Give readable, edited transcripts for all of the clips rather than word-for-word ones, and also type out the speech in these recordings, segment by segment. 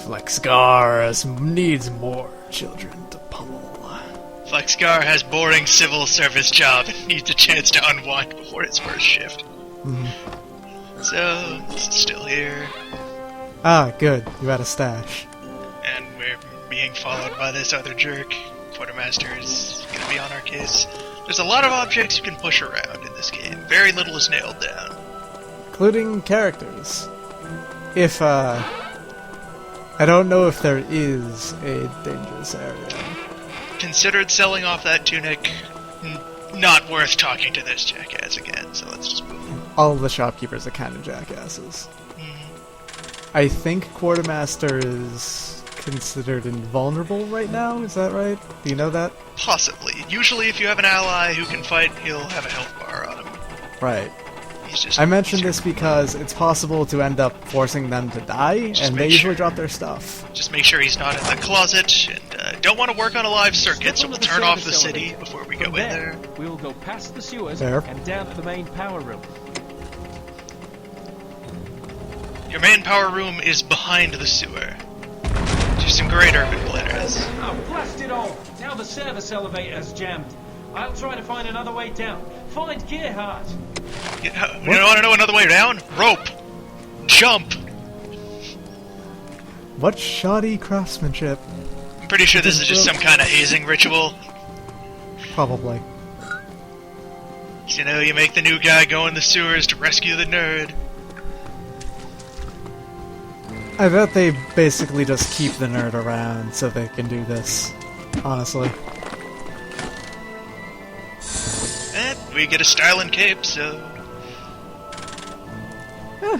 Flexgar needs more children to pummel. Flexgar has boring civil service job and needs a chance to unwind before his first shift. So, this is still here. Ah, good. You had a stash. And we're being followed by this other jerk. Quartermaster is gonna be on our case. There's a lot of objects you can push around in this game. Very little is nailed down. Including characters. If, I don't know if there is a dangerous area. Considered selling off that tunic. Not worth talking to this jackass again, so let's just move on. All of the shopkeepers are kind of jackasses. I think Quartermaster is considered invulnerable right now, is that right? Do you know that? Possibly. Usually if you have an ally who can fight, he'll have a health bar on him. Right. He's just... I mentioned this because it's possible to end up forcing them to die, and they usually drop their stuff. Just make sure he's not in the closet, and don't want to work on a live circuit, so we'll turn off the city before we go in there. We will go past the sewers There. and down to the main power room. Your main power room is behind the sewer. Do some great urban planners. Oh, blast it all! Now the service elevator's jammed. I'll try to find another way down. Find Gerhardt. You don't want to know another way down? Rope! Jump! What shoddy craftsmanship. I'm pretty sure this is just some kind of hazing ritual. Probably. You know, you make the new guy go in the sewers to rescue the nerd. I bet they basically just keep the nerd around so they can do this. Honestly. And we get a styling cape, so...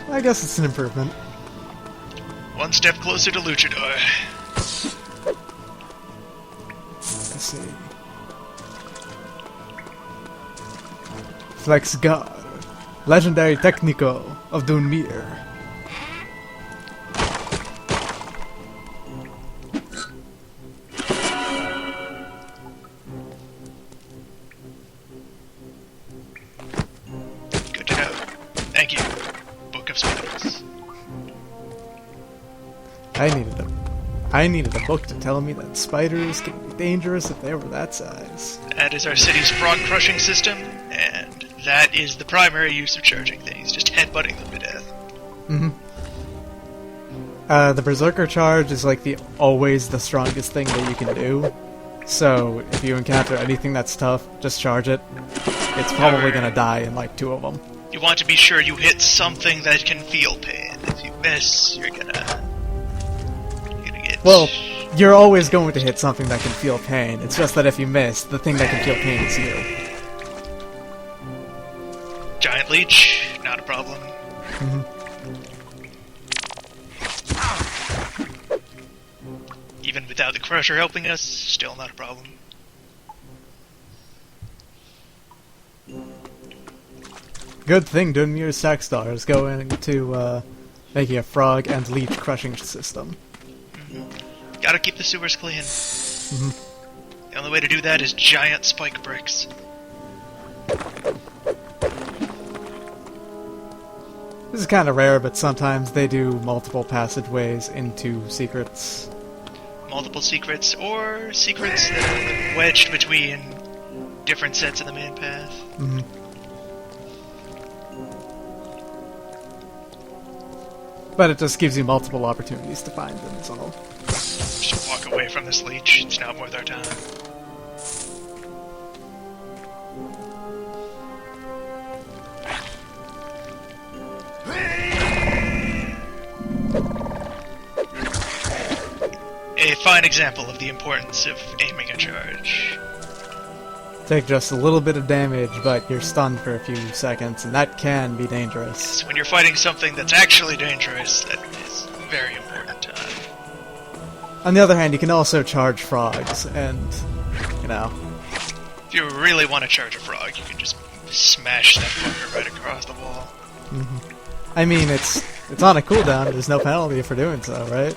I guess it's an improvement. One step closer to Luchador. Let's see. Flexgar, legendary technico of Dunmir. Good to know. Thank you, Book of Spiders. I needed a book to tell me that spiders can be dangerous if they were that size. That is our city's frog crushing system, and that is the primary use of charging things, just headbutting them to death. The Berserker charge is like always the strongest thing that you can do. So if you encounter anything that's tough, just charge it. It's probably gonna die in like 2 of them. You want to be sure you hit something that can feel pain. If you miss, you're gonna get... Well, you're always going to hit something that can feel pain. It's just that if you miss, the thing that can feel pain is you. Giant leech, not a problem. Even without the crusher helping us, still not a problem. Good thing Dunmir's Sackstar is going to making a frog and leech crushing system. Gotta keep the sewers clean. The only way to do that is giant spike bricks. This is kind of rare, but sometimes they do multiple passageways into secrets. Multiple secrets, or secrets that are wedged between different sets of the main path. But it just gives you multiple opportunities to find them, is all. Just walk away from this leech, it's not worth our time. A fine example of the importance of aiming a charge. Take just a little bit of damage, but you're stunned for a few seconds, and that can be dangerous. So when you're fighting something that's actually dangerous, that is very important time. On the other hand, you can also charge frogs, and, you know... If you really want to charge a frog, you can just smash that fucker right across the wall. I mean, it's on a cooldown, there's no penalty for doing so, right?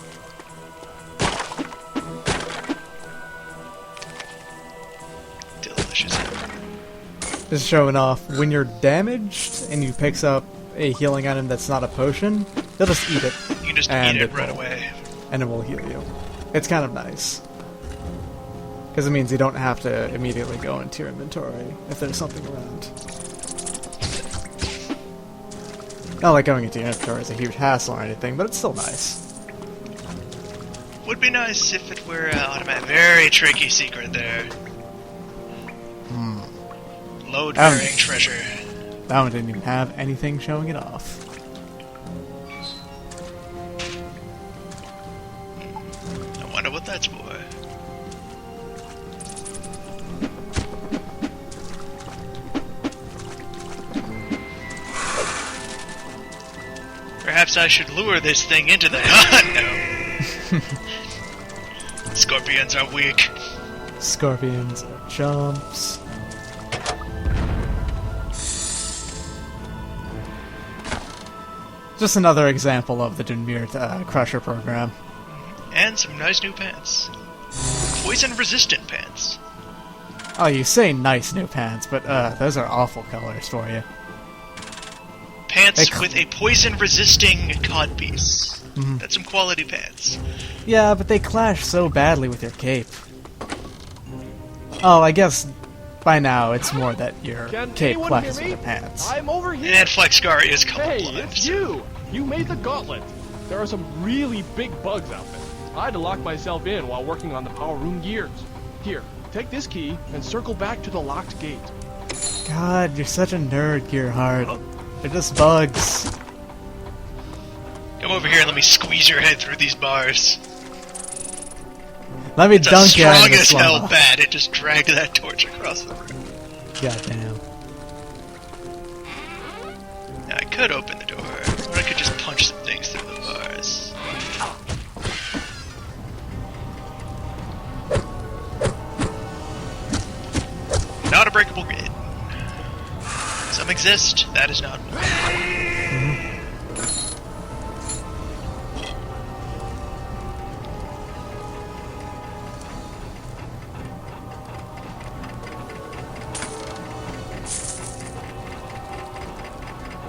Delicious. Just showing off, when you're damaged and you pick up a healing item that's not a potion, they'll just eat it. You can just and eat it right away. and it will heal you. It's kind of nice. Because it means you don't have to immediately go into your inventory if there's something around. Not like going into your inventory is a huge hassle or anything, but it's still nice. Would be nice if it were automatic. Very tricky secret there. Load bearing treasure. That one didn't even have anything showing it off. I wonder what that's for. Perhaps I should lure this thing into the... no! Scorpions are weak. Scorpions are chumps. Just another example of the Dunmere Crusher program. And some nice new pants. Poison-resistant pants. Oh, you say nice new pants, but those are awful colors for you. Pants with a poison-resisting codpiece. That's some quality pants. Yeah, but they clash so badly with your cape. Oh, I guess by now it's more that your cape clashes with your pants. I'm over here. And Flexgar is colorblind. Hey, it's you! You made the gauntlet. There are some really big bugs out there. I had to lock myself in while working on the power room gears. Here, take this key and circle back to the locked gate. God, you're such a nerd, Gearhart. They're just bugs. Come over here and let me squeeze your head through these bars. Let me It's dunk you out strong of the as hell lava. bat. It just dragged that torch across the room. Goddamn. Now, I could open the door, or I could just punch some things through the bars. Not a breakable gate. Some exist, that is not one.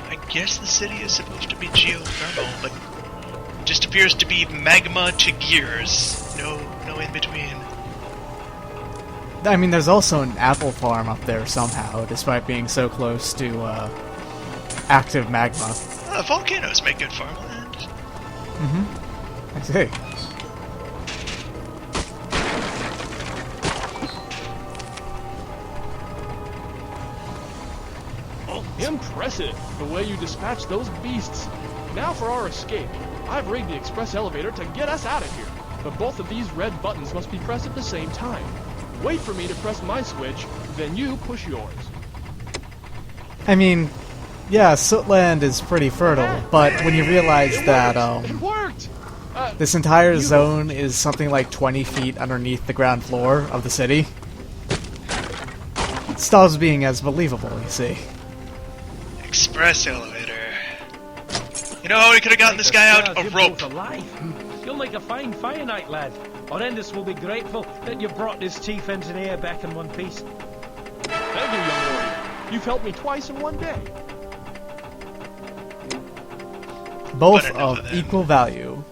I guess the city is supposed to be geothermal, but it just appears to be magma to gears. No in between. I mean, there's also an apple farm up there somehow, despite being so close to active magma. Volcanoes make good farmland. I see. Impressive, the way you dispatched those beasts. Now for our escape. I've rigged the express elevator to get us out of here. But both of these red buttons must be pressed at the same time. Wait for me to press my switch, then you push yours. I mean, yeah, Sootland is pretty fertile, but when you realize that It worked! this entire zone is something like 20 feet underneath the ground floor of the city, it stops being as believable, you see. Express elevator. You know how we could have gotten this guy out? A rope. You'll make a fine fire knight, lad. Orendis will be grateful that you brought this chief engineer back in one piece. Thank you, young warrior. You've helped me twice in one day. Both But enough of of them. equal value.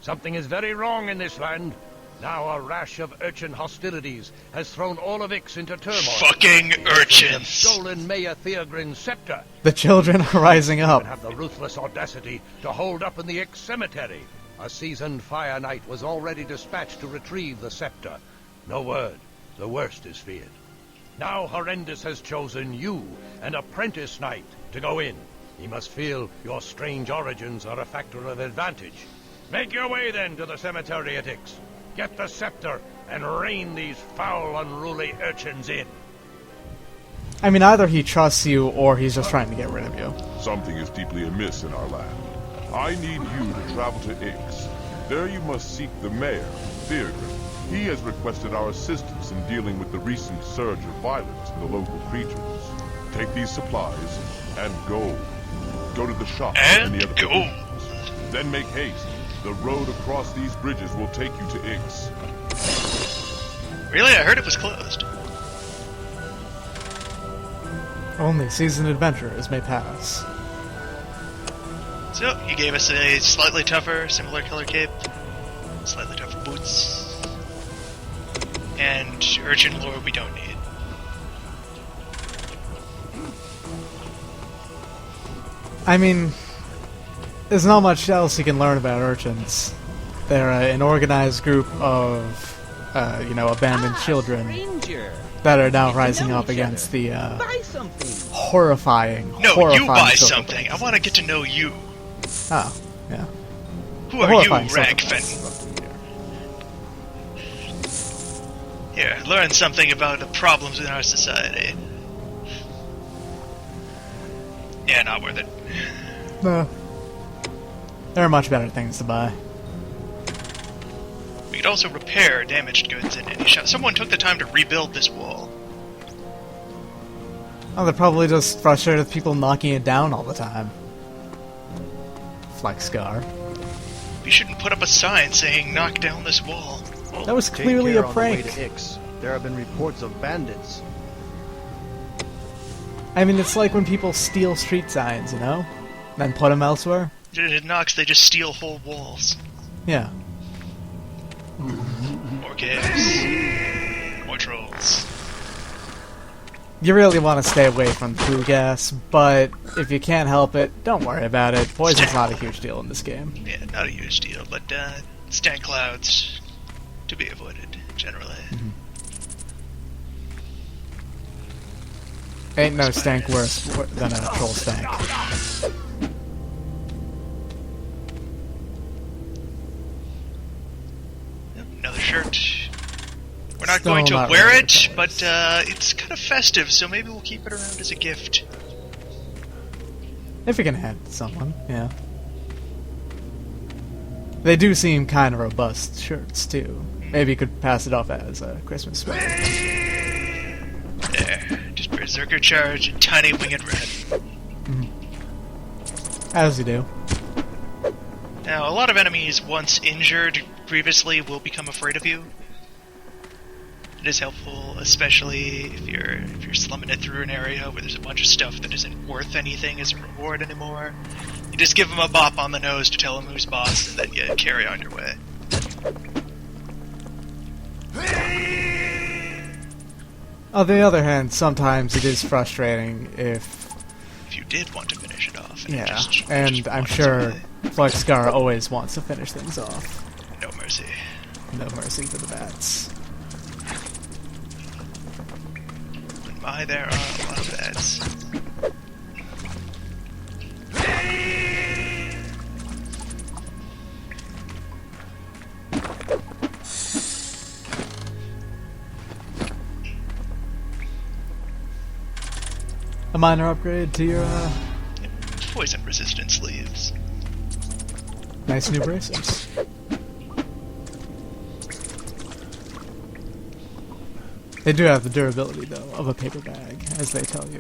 Something is very wrong in this land. Now a rash of urchin hostilities has thrown all of Ix into turmoil. Fucking Have urchins. stolen Mayor Theogrin's scepter The children are rising up. and have the ruthless audacity to hold up in the Ix cemetery. A seasoned fire knight was already dispatched to retrieve the scepter. No word. The worst is feared. Now Horrendous has chosen you, an apprentice knight, to go in. He must feel your strange origins are a factor of advantage. Make your way then to the cemetery at Ix. Get the scepter and rein these foul, unruly urchins in. I mean, either he trusts you or he's just trying to get rid of you. Something is deeply amiss in our land. I need you to travel to Ix. There you must seek the mayor, Theogrin. He has requested our assistance in dealing with the recent surge of violence in the local creatures. Take these supplies and go. Go to the shop And the other go. provisions. Then make haste. The road across these bridges will take you to Ix. Really? I heard it was closed. Only seasoned adventurers may pass. So, he gave us a slightly tougher, similar color cape. slightly tougher boots. And urchin lore we don't need. I mean, there's not much else you can learn about urchins. They're an organized group of, abandoned children that are now rising up against the horrifying. No, horrifying you buy social something. things. I want to get to know you. Oh, yeah. Who The are you, horrifying social Ragfen? things. Here, learn something about the problems in our society. Yeah, not worth it. No. There are much better things to buy. We could also repair damaged goods in any shop. Someone took the time to rebuild this wall. Oh, they're probably just frustrated with people knocking it down all the time. Flexgar. We shouldn't put up a sign saying knock down this wall. That was Take clearly care a on the way prank. to Ix. There have been reports of bandits. I mean, it's like when people steal street signs, you know? Then put them elsewhere. At Nox, they just steal whole walls. Yeah. More caves. More trolls. You really want to stay away from poo gas, but if you can't help it, don't worry about it. Poison's not a huge deal in this game. Yeah, not a huge deal, but stank clouds to be avoided, generally. Ain't no stank worse than a troll stank. Yep, another shirt. We're not Still going to not wear really it, the but it's kind of festive, so maybe we'll keep it around as a gift. If you can hand it to someone, yeah. They do seem kind of robust shirts, too. Maybe you could pass it off as a Christmas present. There, just Berserker Charge and Tiny Winged Red. As you do. Now, a lot of enemies, once injured previously, will become afraid of you. It is helpful, especially if you're slumming it through an area where there's a bunch of stuff that isn't worth anything as a reward anymore. You just give them a bop on the nose to tell them who's boss, and then you carry on your way. On the other hand, sometimes it is frustrating if... If you did want to finish it off. And it Yeah, just and I'm wants sure away. Flexgar always wants to finish things off. No mercy. No mercy to the bats. And my, there are a lot of bats. A minor upgrade to your, Poison resistant sleeves. nice new bracers. They do have the durability, though, of a paper bag, as they tell you.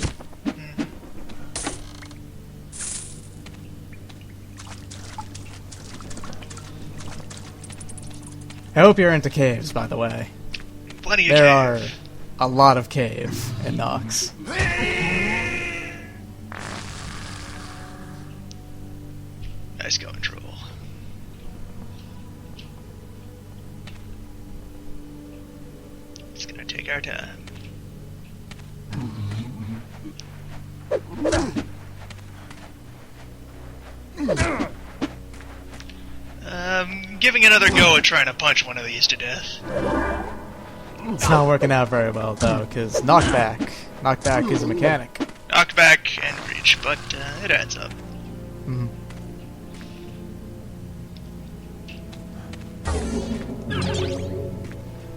I hope you're into caves, by the way. Plenty of There cave. are a lot of cave in Nox. Nice going, troll. Just gonna take our time. Giving another go at trying to punch one of these to death. It's not working out very well, though, because knockback is a mechanic. Knockback and reach, but it adds up. Mhm.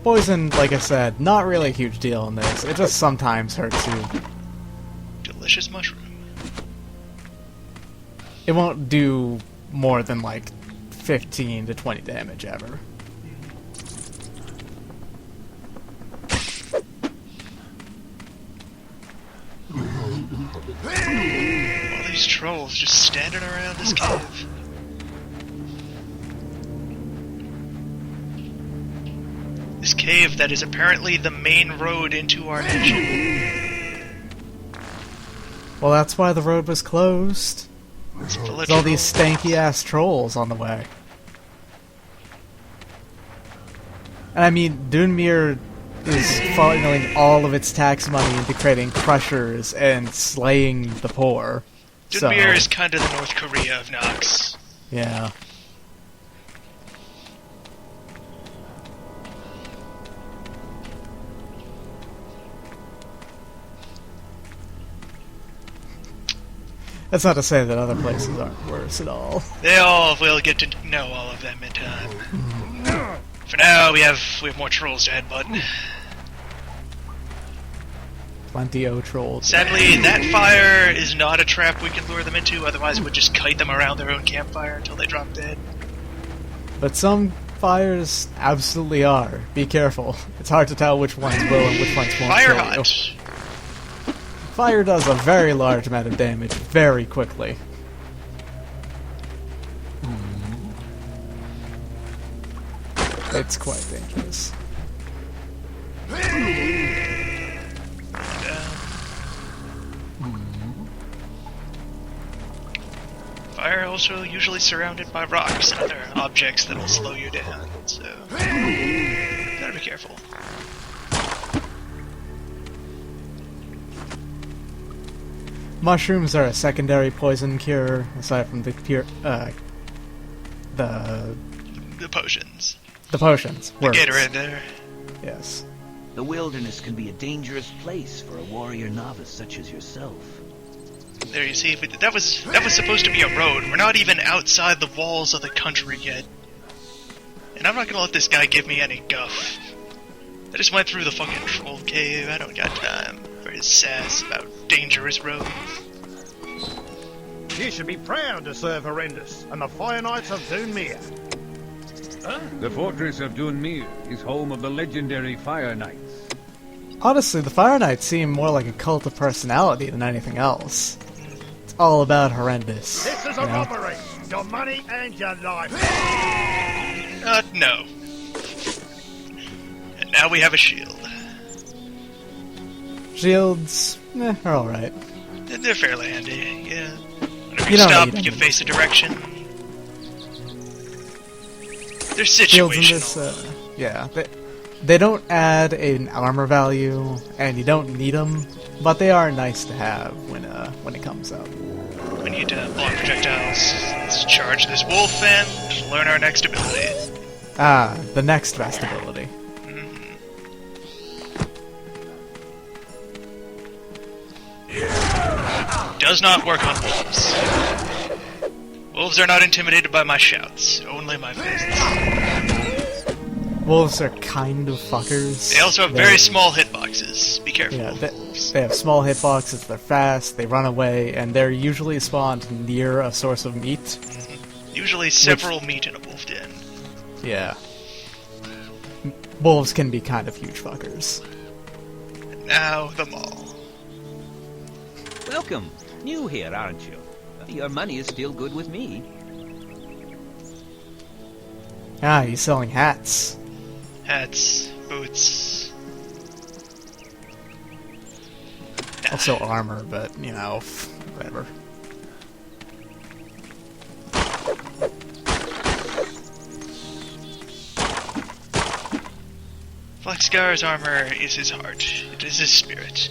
Poison, like I said, not really a huge deal in this. It just sometimes hurts you. Delicious mushroom. It won't do more than like 15 to 20 damage ever. All these trolls just standing around this cave. This cave that is apparently the main road into our nation. Well, that's why the road was closed. It's full of There's all these trolls. stanky ass trolls on the way. And I mean, Dunmere is funneling all of its tax money into creating crushers and slaying the poor. Dunmere is kind of the North Korea of Nox. Yeah. That's not to say that other places aren't worse at all. They all will get to know all of them in time. For now, we have more trolls to headbutt. Plenty of trolls. Sadly, that fire is not a trap we can lure them into, otherwise we'd just kite them around their own campfire until they drop dead. But some fires absolutely are. Be careful. It's hard to tell which ones will and which ones won't Fire kill hot. you. Fire does a very large amount of damage very quickly. It's quite dangerous. Fire also usually surrounded by rocks and other objects that will slow you down, so gotta be careful. Mushrooms are a secondary poison cure, aside from the The potions. the potions. The Words. Gatorade there. Yes. The wilderness can be a dangerous place for a warrior novice such as yourself. There you see, but that was supposed to be a road. We're not even outside the walls of the country yet. And I'm not gonna let this guy give me any guff. I just went through the fucking troll cave. I don't got time for his sass about dangerous roads. You should be proud to serve Horrendous and the Fire Knights of Dunmere. The fortress of Dunmere is home of the legendary Fire Knights. Honestly, the Fire Knights seem more like a cult of personality than anything else. It's all about Horrendous. This is a robbery. Your money and your life. No. And now we have a shield. Shields, are alright. They're fairly handy, yeah. Whenever You you don't stop, need them. you face a direction. They're Shields in situational. this, yeah, they don't add an armor value, and you don't need them, but they are nice to have when it comes up. We need to block projectiles. Let's charge this wolf and learn our next ability. Ah, the next best ability. Does not work on wolves. Wolves are not intimidated by my shouts, only my fists. Wolves are kind of fuckers. They also have very small hitboxes. Be careful Yeah, of wolves. they have small hitboxes, they're fast, they run away, and they're usually spawned near a source of meat. Usually several meet in a wolf den. Yeah. Wolves can be kind of huge fuckers. And now the mall. Welcome. New here, aren't you? Your money is still good with me. Ah, he's selling hats. Hats, boots. Also armor, but, you know, whatever. Flexgar's armor is his heart. It is his spirit.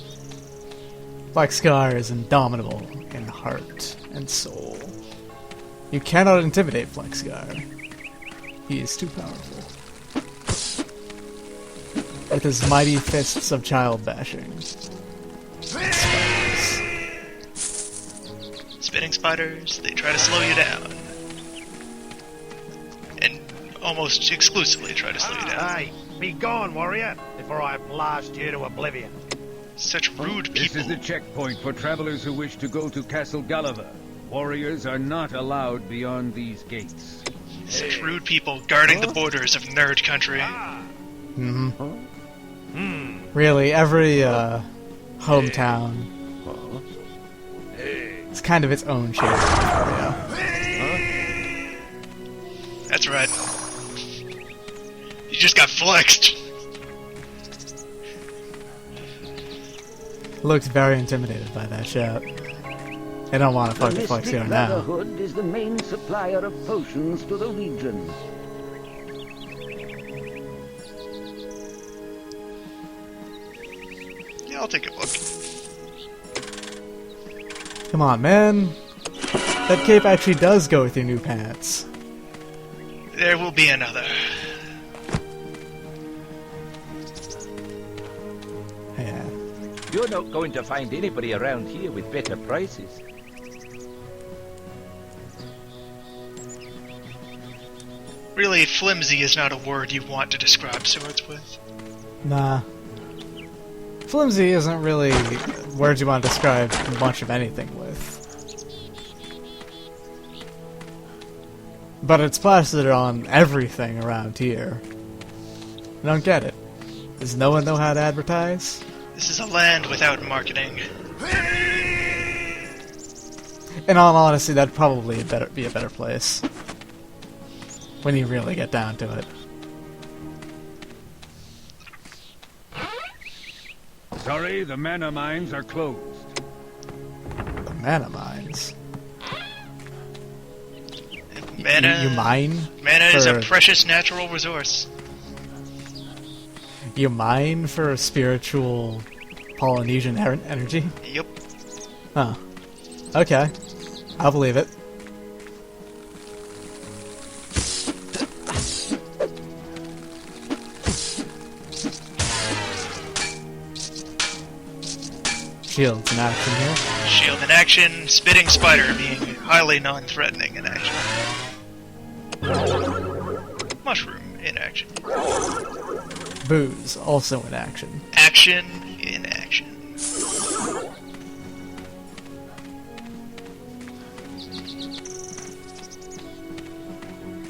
Flexgar is indomitable in heart and soul. You cannot intimidate Flexgar. He is too powerful. With his mighty fists of child bashing. Spinning spiders, they try to slow you down. And almost exclusively try to slow you down. Hey, be gone, warrior, before I blast you to oblivion. Such rude This people. is the checkpoint for travelers who wish to go to Castle Gulliver. Warriors are not allowed beyond these gates. Such rude people guarding the borders of nerd country. Really, every hometown is kind of its own shade of area. That's right. You just got flexed. Looked very intimidated by that shit. I don't want to fuck with Flexgar now. Brotherhood is the main supplier of potions to the region. I'll take a look. Come on, man. That cape actually does go with your new pants. There will be another. Yeah. You're not going to find anybody around here with better prices. Really, flimsy is not a word you want to describe swords with. Nah. Flimsy isn't really words you want to describe much of anything with. But it's plastered on everything around here. I don't get it. Does no one know how to advertise? This is a land without marketing. In all honesty, that'd probably be a better place. When you really get down to it. Sorry, the mana mines are closed. The mana mines? Mana, you mine? Mana is a precious natural resource. You mine for spiritual Polynesian energy? Yep. Huh. Okay. I'll believe it. Shield's in action here. Shield in action, spitting spider being highly non-threatening in action. Mushroom in action. Booze also in action. Action in action.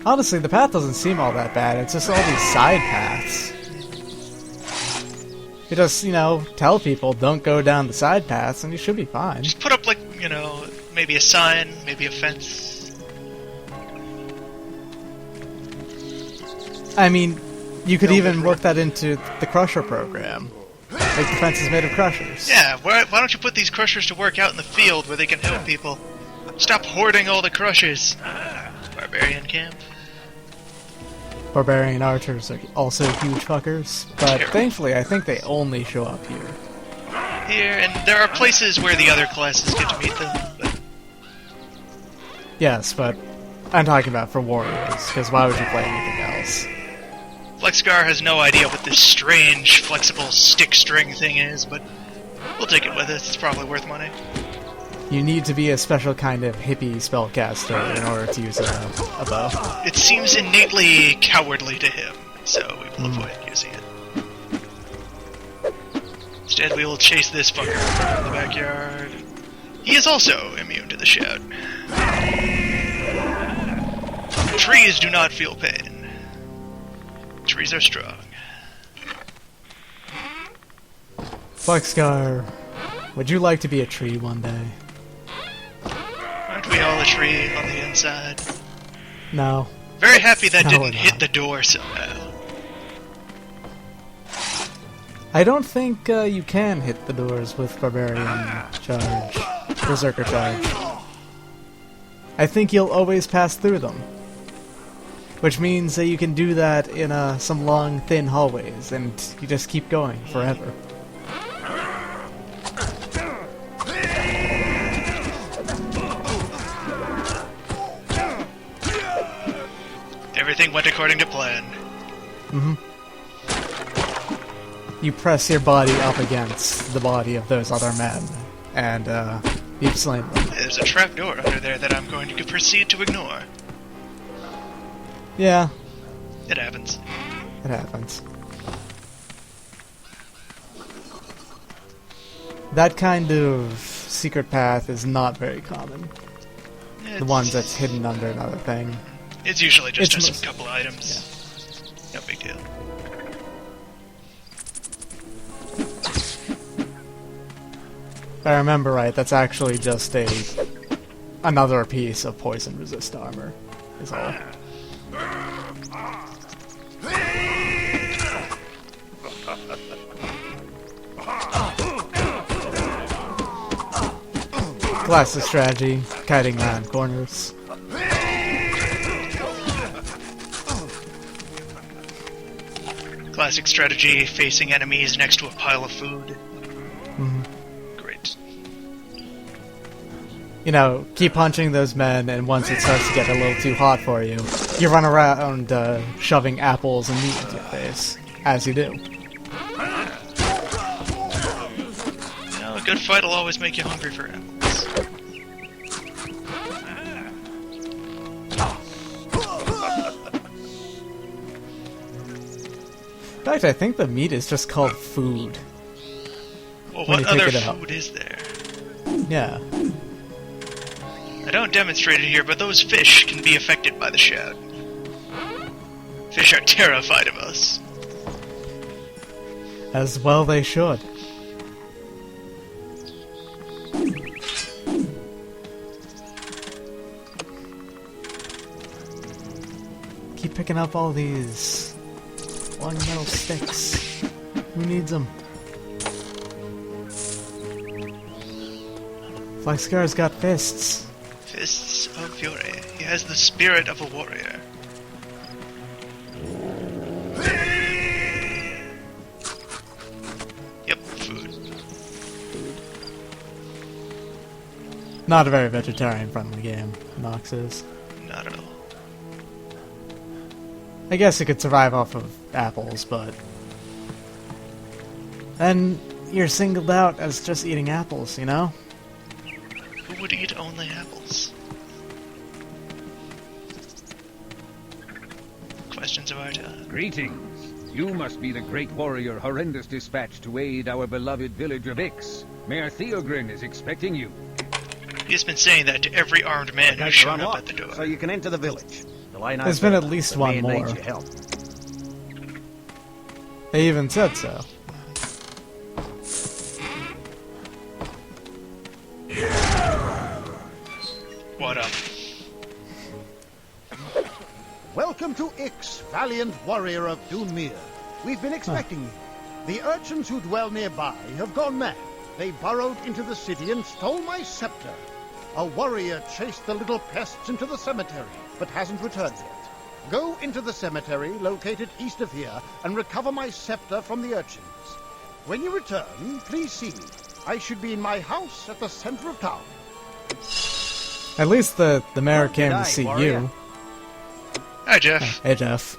Honestly, the path doesn't seem all that bad. It's just all these side paths. You just, you know, tell people don't go down the side paths and you should be fine. Just put up, like, you know, maybe a sign, maybe a fence. I mean, you could even work that into the Crusher program. Make the fences made of crushers. Yeah, why don't you put these crushers to work out in the field where they can help people? Stop hoarding all the crushers. Barbarian camp. Barbarian archers are also huge fuckers, but thankfully I think they only show up here. Here, and there are places where the other classes get to meet them. But... Yes, but I'm talking about for warriors, because why would you play anything else? Flexgar has no idea what this strange, flexible stick string thing is, but we'll take it with us. It's probably worth money. You need to be a special kind of hippie spellcaster in order to use a bow. It seems innately cowardly to him, so we will avoid using it. Instead, we will chase this fucker in the backyard. He is also immune to the shout. Trees do not feel pain. Trees are strong. Flexgar, would you like to be a tree one day? Aren't we all a tree on the inside? No. Very happy that No, didn't we're hit not. the door somehow. I don't think you can hit the doors with Barbarian Charge. Berserker Charge. I think you'll always pass through them. Which means that you can do that in some long, thin hallways, and you just keep going forever. Everything went according to plan. Mm-hmm. You press your body up against the body of those other men, and you've slain them. There's a trapdoor under there that I'm going to proceed to ignore. Yeah, It happens. it happens. That kind of secret path is not very common. The ones that's hidden under another thing. It's usually just It's a most- couple items. No big deal. If I remember right, that's actually just another piece of poison resist armor, is all. Classic strategy, kiting around corners. Classic strategy, facing enemies next to a pile of food. you know, keep punching those men, and once it starts to get a little too hot for you, you run around shoving apples and meat into your face, as you do. You know, a good fight will always make you hungry for apples. In fact, I think the meat is just called food. Well, when what you pick other it up. food is there? Yeah. I don't demonstrate it here, but those fish can be affected by the shout. Fish are terrified of us. As well they should. Keep picking up all these long metal sticks. Who needs them? Flexgar's got fists. Fists of Fury. He has the spirit of a warrior. Yep, food. Not a very vegetarian-friendly game, Nox is. Not at all. I guess it could survive off of apples, but then you're singled out as just eating apples, you know? Who would eat only apples? Questions of our time. Greetings. You must be the great warrior Horrendous dispatched to aid our beloved village of Ix. Mayor Theogrin is expecting you. He has been saying that to every armed man who's Gates are shown up unlocked, at the door. so you can enter the village. Till I know There's been at further, least the one mayor more. needs your help. They even said so. What up? Welcome to Ix, valiant warrior of Dunmere. We've been expecting you. The urchins who dwell nearby have gone mad. They burrowed into the city and stole my scepter. A warrior chased the little pests into the cemetery, but hasn't returned yet. Go into the cemetery, located east of here, and recover my scepter from the urchins. When you return, please see me. I should be in my house at the center of town. At least the mayor came to G'day, see warrior. you. Hi, Jeff. Hey, Jeff.